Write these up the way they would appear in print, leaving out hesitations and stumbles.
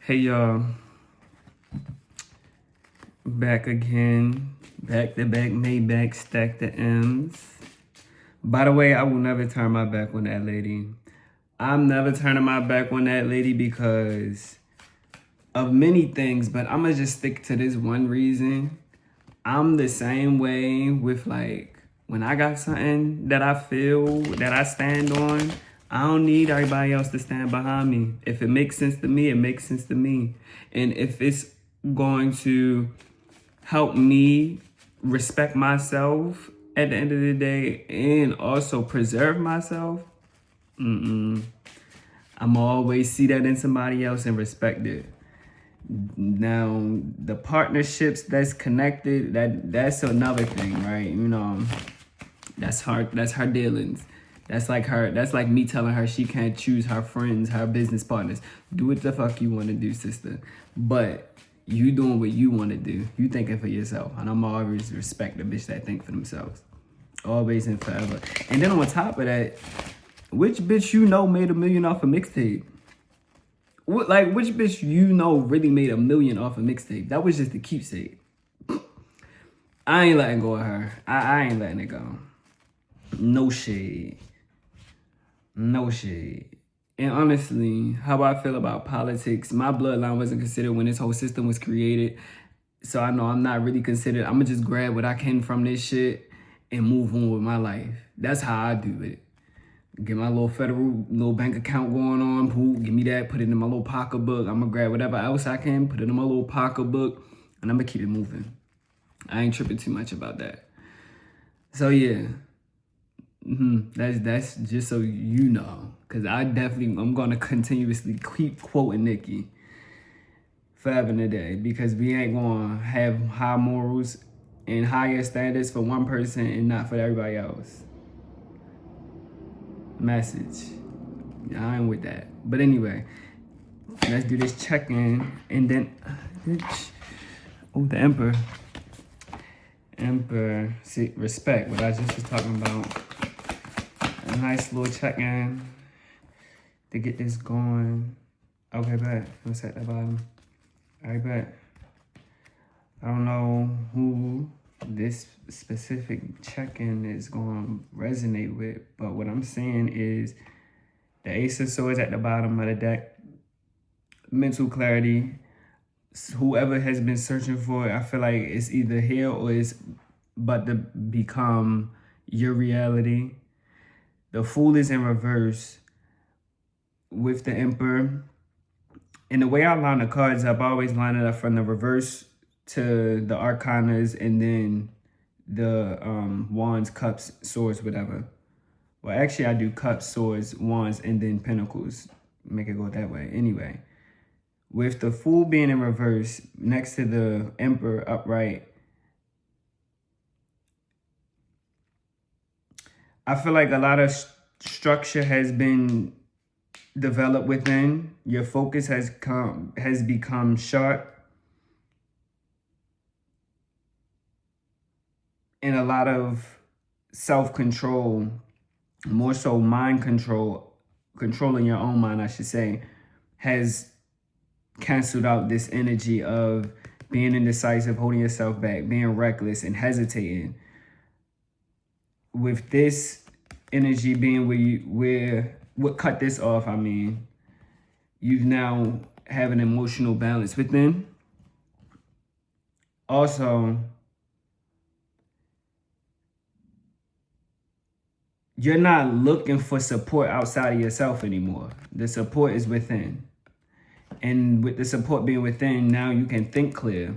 Hey y'all, back again, back to back, Maybach, stack the M's. By the way, I will never turn my back on that lady. I'm never turning my back on that lady because of many things, but I'm gonna just stick to this one reason. I'm the same way with like when I got something that I feel that I stand on. I don't need everybody else to stand behind me. If it makes sense to me, it makes sense to me. And if it's going to help me respect myself at the end of the day and also preserve myself, I'm always see that in somebody else and respect it. Now, the partnerships that's connected, that's another thing, right? You know, that's her dealings. That's like me telling her she can't choose her friends, her business partners. Do what the fuck you want to do, sister. But you doing what you want to do. You thinking for yourself. And I'm always respect the bitch that think for themselves. Always and forever. And then on top of that, which bitch you know made $1 million off a mixtape? Like, which bitch you know really made $1 million off a mixtape? That was just a keepsake. I ain't letting go of her. I ain't letting it go. No shade. No shade. And honestly, how I feel about politics, my bloodline wasn't considered when this whole system was created. So I know I'm not really considered. I'm gonna just grab what I can from this shit and move on with my life. That's how I do it. Get my little federal little bank account going on. Pooh, give me that, put it in my little pocketbook. I'm gonna grab whatever else I can, put it in my little pocketbook, and I'm gonna keep it moving. I ain't tripping too much about that. So yeah. That's just so you know, because I'm gonna continuously keep quoting Nicki forever and a day, because we ain't gonna have high morals and higher standards for one person and not for everybody else. Message. I ain't with that. But anyway, let's do this check-in and then the Emperor. See, respect what I just was talking about. A nice little check-in to get this going. Okay, bet. Let's at the bottom. All right, bet. I don't know who this specific check-in is going to resonate with, but what I'm saying is the Ace of Swords at the bottom of the deck, mental clarity. Whoever has been searching for it, I feel like it's either here or it's about to become your reality. The Fool is in reverse with the Emperor. And the way I line the cards up, I always line it up from the reverse to the Arcanas and then the Wands, Cups, Swords, whatever. Well, actually, I do Cups, Swords, Wands, and then Pentacles. Make it go that way. Anyway, with the Fool being in reverse next to the Emperor upright, I feel like a lot of structure has been developed within. Your focus has become sharp. And a lot of self-control, more so mind control, controlling your own mind, I should say, has canceled out this energy of being indecisive, holding yourself back, being reckless, and hesitating. With this energy being where what cut this off, I mean, you've now have an emotional balance within. Also, you're not looking for support outside of yourself anymore. The support is within. And with the support being within, now you can think clear.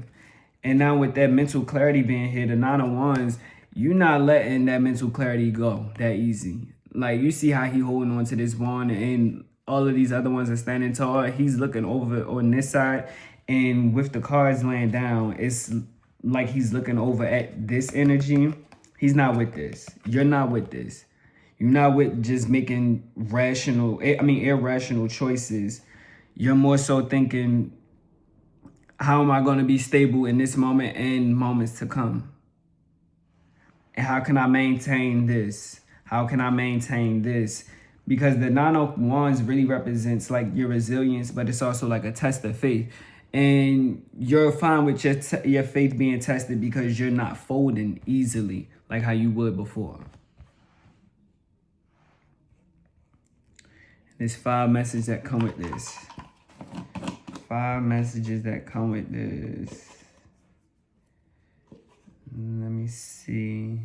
And now with that mental clarity being here, the 9 of Wands, you're not letting that mental clarity go that easy. Like, you see how he holding on to this wand and all of these other ones are standing tall. He's looking over on this side. And with the cards laying down, it's like he's looking over at this energy. He's not with this. You're not with this. You're not with just making irrational choices. You're more so thinking, how am I going to be stable in this moment and moments to come? And how can I maintain this? How can I maintain this? because the Nine of Wands really represents like your resilience, but it's also like a test of faith. And you're fine with your faith being tested because you're not folding easily like how you would before. There's 5 messages that come with this. 5 messages that come with this. Let me see.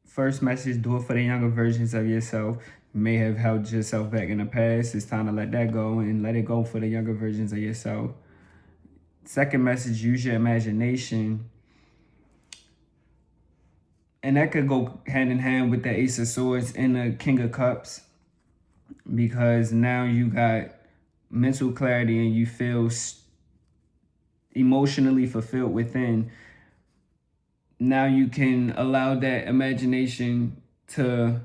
First message, do it for the younger versions of yourself. You may have held yourself back in the past. It's time to let that go and let it go for the younger versions of yourself. Second message, use your imagination. And that could go hand in hand with the Ace of Swords and the King of Cups. Because now you got mental clarity and you feel emotionally fulfilled within. Now you can allow that imagination to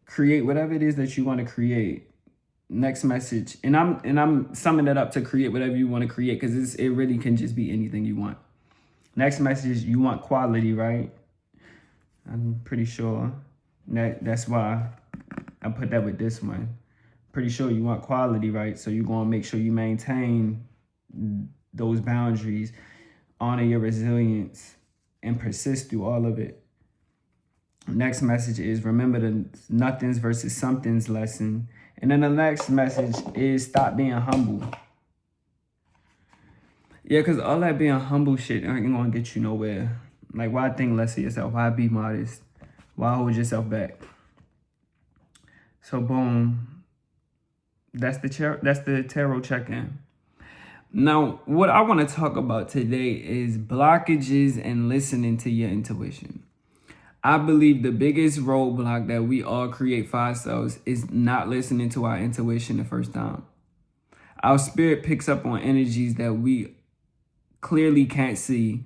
create whatever it is that you want to create. Next message, and I'm summing it up to create whatever you want to create, because it really can just be anything you want. Next message, you want quality, right? I'm pretty sure that's why I put that with this one. Pretty sure you want quality, right? So you're going to make sure you maintain those boundaries, honor your resilience, and persist through all of it. Next message is remember the nothings versus somethings lesson. And then the next message is stop being humble. Yeah, because all that being humble shit ain't going to get you nowhere. Like, why think less of yourself? Why be modest? Why hold yourself back? So, boom. That's the tarot check-in. Now, what I want to talk about today is blockages and listening to your intuition. I believe the biggest roadblock that we all create for ourselves is not listening to our intuition the first time. Our spirit picks up on energies that we clearly can't see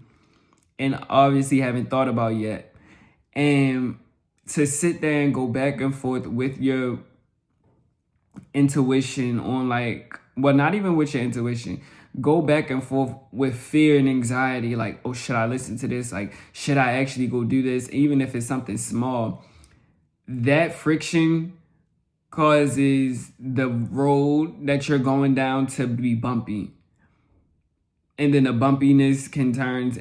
and obviously haven't thought about yet. And to sit there and go back and forth with your intuition on not even with your intuition, go back and forth with fear and anxiety, like, oh, should I listen to this? Like, should I actually go do this? Even if it's something small, that friction causes the road that you're going down to be bumpy. And then the bumpiness can turn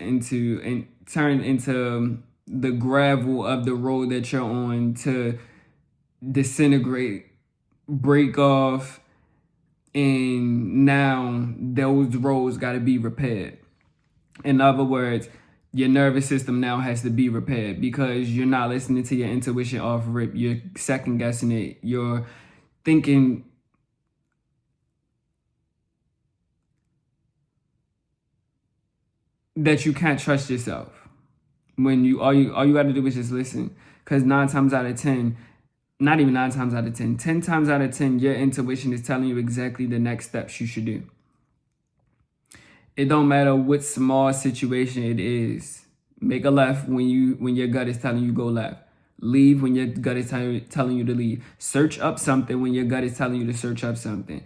into the gravel of the road that you're on to disintegrate, break off, and now those roads got to be repaired. In other words, your nervous system now has to be repaired because you're not listening to your intuition off rip. You're second guessing it. You're thinking that you can't trust yourself when all you got to do is just listen. Because 9 times out of 10, not even 9 times out of 10, 10 times out of 10, your intuition is telling you exactly the next steps you should do. It don't matter what small situation it is. Make a left when your gut is telling you go left. Leave when your gut is telling you to leave. Search up something when your gut is telling you to search up something.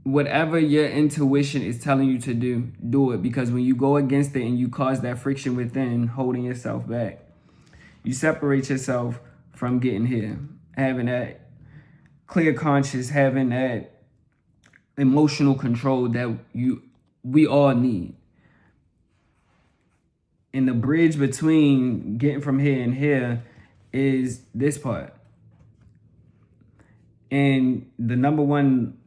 Whatever your intuition is telling you to do it. Because when you go against it and you cause that friction within, holding yourself back, you separate yourself from getting here. Having that clear conscience, having that emotional control that we all need. And the bridge between getting from here and here is this part. And the number one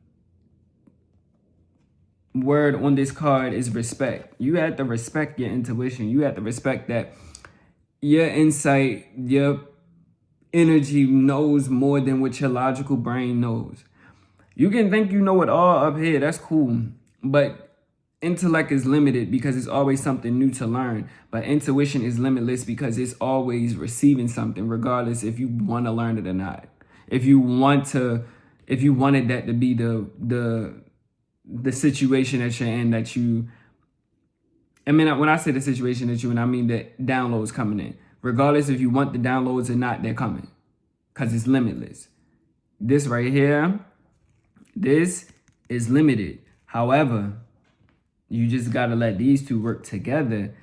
word on this card is respect. You have to respect your intuition. You have to respect that your insight, your energy knows more than what your logical brain knows. You can think you know it all up here. That's cool. But intellect is limited because it's always something new to learn. But intuition is limitless because it's always receiving something, regardless if you want to learn it or not. If you wanted that to be the situation that you're in, when I say the situation that you're in, I mean the downloads coming in. Regardless if you want the downloads or not, they're coming. Because it's limitless. This right here, this is limited. However, you just got to let these two work together,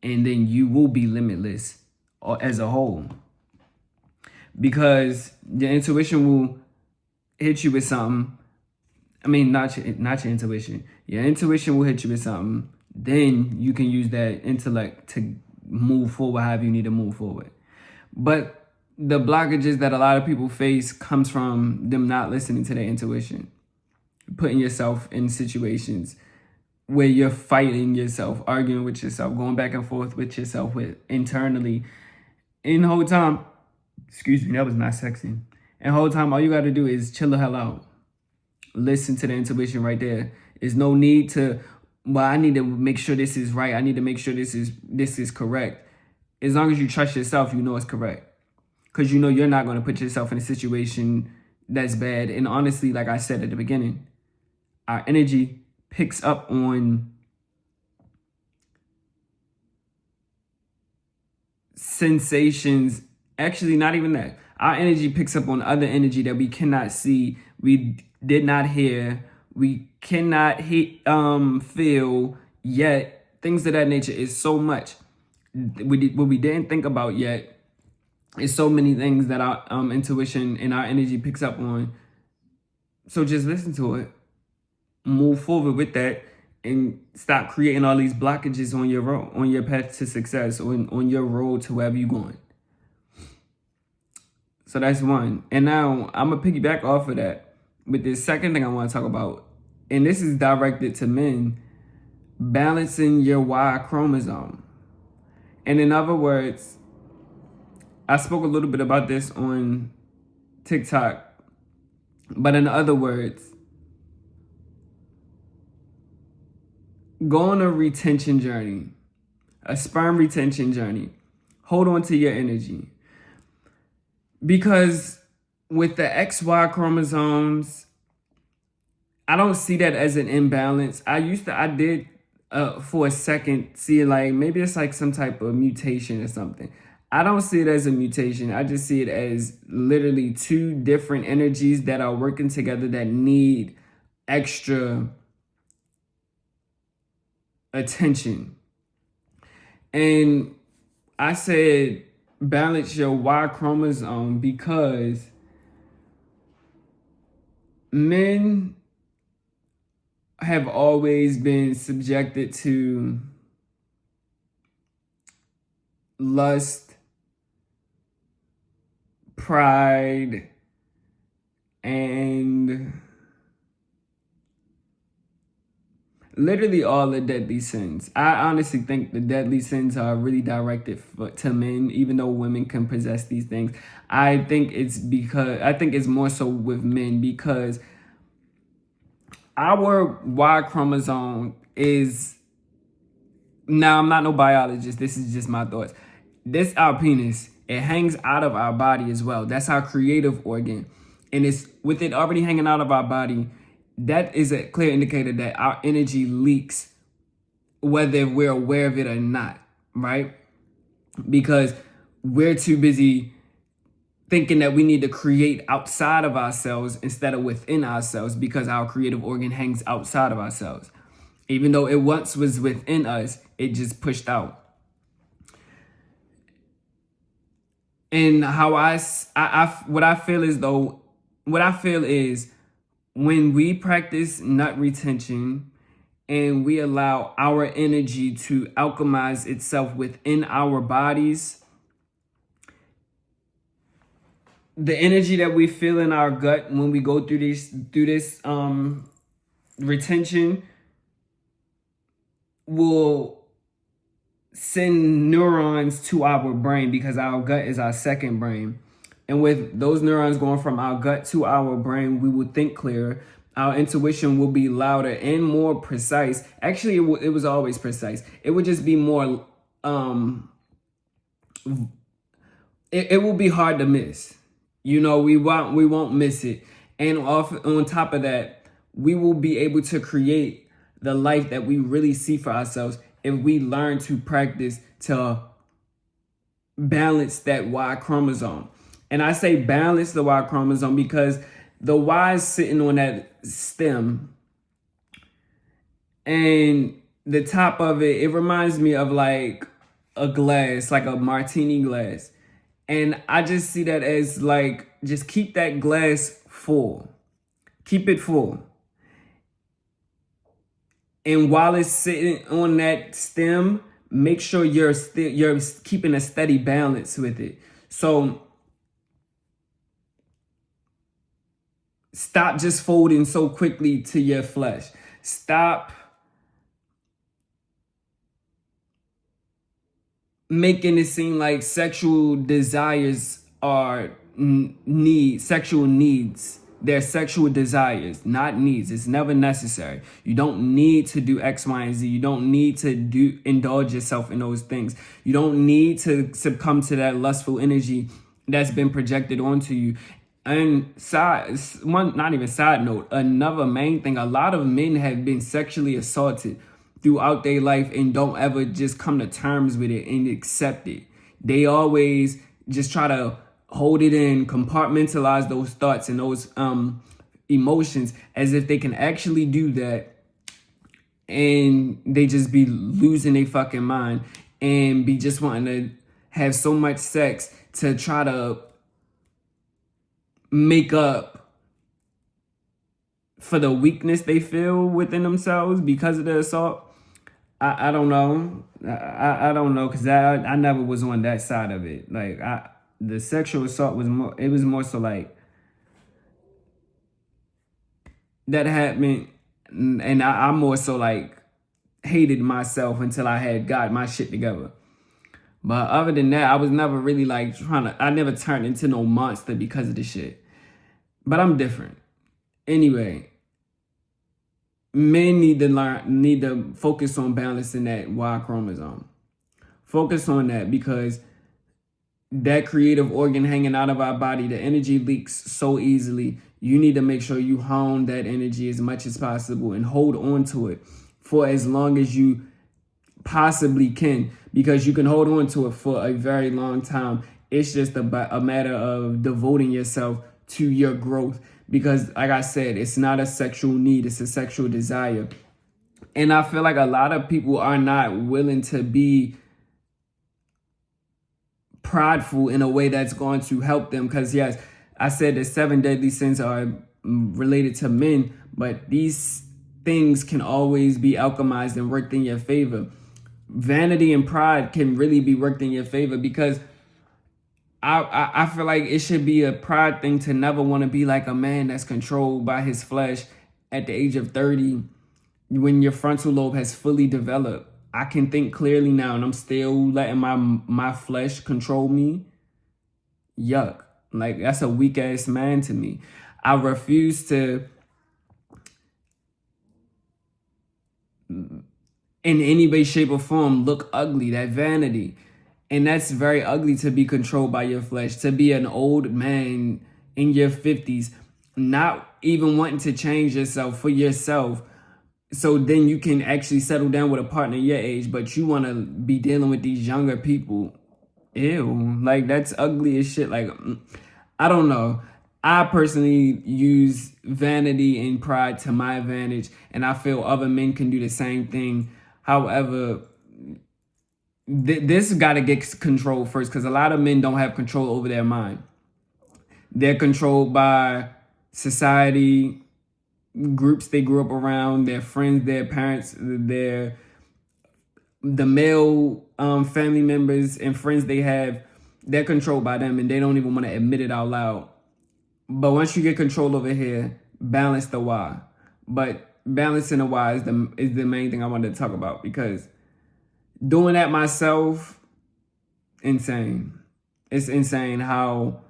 and then you will be limitless as a whole. because your intuition will hit you with something. I mean, not your intuition. Your intuition will hit you with something. Then you can use that intellect to move forward however you need to move forward. But the blockages that a lot of people face comes from them not listening to their intuition, putting yourself in situations where you're fighting yourself, arguing with yourself, going back and forth with yourself with internally. And the whole time, excuse me, that was not sexy. And the whole time, all you got to do is chill the hell out. Listen to the intuition right there. There's no need to, well, I need to make sure this is right. I need to make sure this is correct. As long as you trust yourself, you know it's correct. Because you know you're not going to put yourself in a situation that's bad. And honestly, like I said at the beginning, our energy picks up on sensations. Actually, not even that. Our energy picks up on other energy that we cannot see, we did not hear, we cannot feel yet. Things of that nature is so much. What we didn't think about yet is so many things that our intuition and our energy picks up on. So just listen to it. Move forward with that and stop creating all these blockages on your road, on your path to success, or on your road to wherever you're going. So that's one. And now I'm going to piggyback off of that with this second thing I want to talk about. And this is directed to men. Balancing your Y chromosome. And in other words, I spoke a little bit about this on TikTok. But in other words, go on a retention journey, a sperm retention journey. Hold on to your energy. Because with the XY chromosomes, I don't see that as an imbalance. I did for a second see like maybe it's like some type of mutation or something. I don't see it as a mutation. I just see it as literally two different energies that are working together that need extra attention. And I said balance your Y chromosome because men have always been subjected to lust, pride, and literally all the deadly sins. I honestly think the deadly sins are really directed to men, even though women can possess these things. I think it's more so with men because our Y chromosome is, now I'm not no biologist, this is just my thoughts. This, our penis, it hangs out of our body as well. That's our creative organ. And it's with it already hanging out of our body, that is a clear indicator that our energy leaks, whether we're aware of it or not, right? Because we're too busy thinking that we need to create outside of ourselves instead of within ourselves, because our creative organ hangs outside of ourselves. Even though it once was within us, it just pushed out. And how what I feel is when we practice nut retention and we allow our energy to alchemize itself within our bodies, the energy that we feel in our gut when we go through this retention will send neurons to our brain, because our gut is our second brain. And with those neurons going from our gut to our brain, we will think clearer. Our intuition will be louder and more precise. Actually, it was always precise. It would just be more, it will be hard to miss. You know, we won't miss it. And on top of that, we will be able to create the life that we really see for ourselves if we learn to practice to balance that Y chromosome. And I say balance the Y chromosome because the Y is sitting on that stem, and the top of it reminds me of like a glass, like a martini glass. And I just see that as like, just keep that glass full. Keep it full. And while it's sitting on that stem, make sure you're keeping a steady balance with it. So stop just folding so quickly to your flesh. Stop making it seem like sexual desires are sexual needs. They're sexual desires, not needs. It's never necessary. You don't need to do X, Y, and Z. You don't need to indulge yourself in those things. You don't need to succumb to that lustful energy that's been projected onto you. And not even side note, another main thing, a lot of men have been sexually assaulted throughout their life and don't ever just come to terms with it and accept it. They always just try to hold it in, compartmentalize those thoughts and those emotions as if they can actually do that, and they just be losing their fucking mind and be just wanting to have so much sex to try to make up for the weakness they feel within themselves because of the assault. I don't know. I don't know, because I never was on that side of it. Like, the sexual assault was more so like that happened, and I more so like hated myself until I had got my shit together. But other than that, I was never really like I never turned into no monster because of the shit. But I'm different. Anyway, men need to focus on balancing that Y chromosome. Focus on that, because that creative organ hanging out of our body, the energy leaks so easily. You need to make sure you hone that energy as much as possible and hold on to it for as long as you possibly can, because you can hold on to it for a very long time. It's just a matter of devoting yourself to your growth, because like I said, it's not a sexual need, it's a sexual desire. And I feel like a lot of people are not willing to be prideful in a way that's going to help them, because yes, I said the 7 deadly sins are related to men, but these things can always be alchemized and worked in your favor. Vanity and pride can really be worked in your favor, because I feel like it should be a pride thing to never want to be like a man that's controlled by his flesh at the age of 30, when your frontal lobe has fully developed. I can think clearly now, and I'm still letting my flesh control me. Yuck. Like, that's a weak ass man to me. I refuse to, in any way, shape, or form, look ugly. That vanity. And that's very ugly, to be controlled by your flesh, to be an old man in your 50s, not even wanting to change yourself for yourself, so then you can actually settle down with a partner your age, but you want to be dealing with these younger people. Ew, like, that's ugly as shit. Like, I don't know. I personally use vanity and pride to my advantage, and I feel other men can do the same thing. However, this got to get controlled first, because a lot of men don't have control over their mind. They're controlled by society, groups they grew up around, their friends, their parents, the male family members and friends they have. They're controlled by them, and they don't even want to admit it out loud. But once you get control over here, balance the why. But balancing the why is the main thing I wanted to talk about, because doing that myself, insane. It's insane how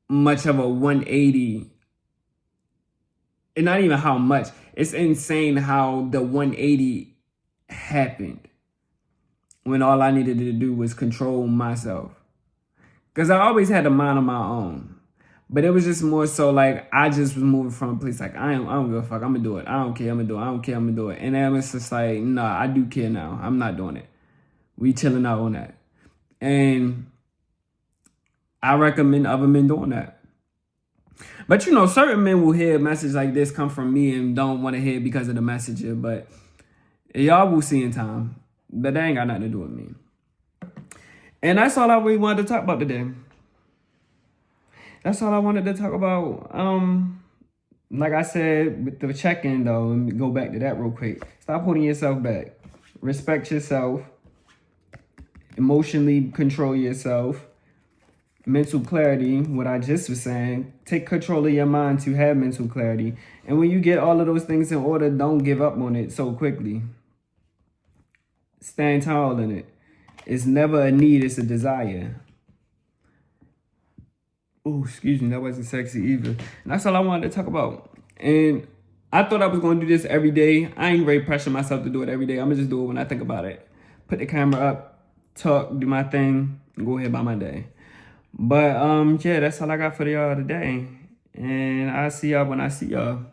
much of a 180, and not even how much, it's insane how the 180 happened when all I needed to do was control myself. Because I always had a mind of my own. But it was just more so like, I just was moving from a place like, I don't give a fuck, I'm gonna do it. I don't care, I'm gonna do it. I don't care, I'm gonna do it. And then it's just like, nah, I do care now. I'm not doing it. We chilling out on that. And I recommend other men doing that. But, you know, certain men will hear a message like this come from me and don't want to hear it because of the messenger. But y'all will see in time. But that ain't got nothing to do with me. And that's all I really wanted to talk about today. That's all I wanted to talk about. Like I said, with the check-in though, let me go back to that real quick. Stop holding yourself back. Respect yourself. Emotionally control yourself. Mental clarity, what I just was saying. Take control of your mind to have mental clarity. And when you get all of those things in order, don't give up on it so quickly. Stand tall in it. It's never a need, it's a desire. Oh, excuse me, that wasn't sexy either. And that's all I wanted to talk about. And I thought I was going to do this every day. I ain't ready to pressure myself to do it every day. I'm going to just do it when I think about it. Put the camera up, talk, do my thing, and go ahead by my day. But, yeah, that's all I got for y'all today. And I'll see y'all when I see y'all.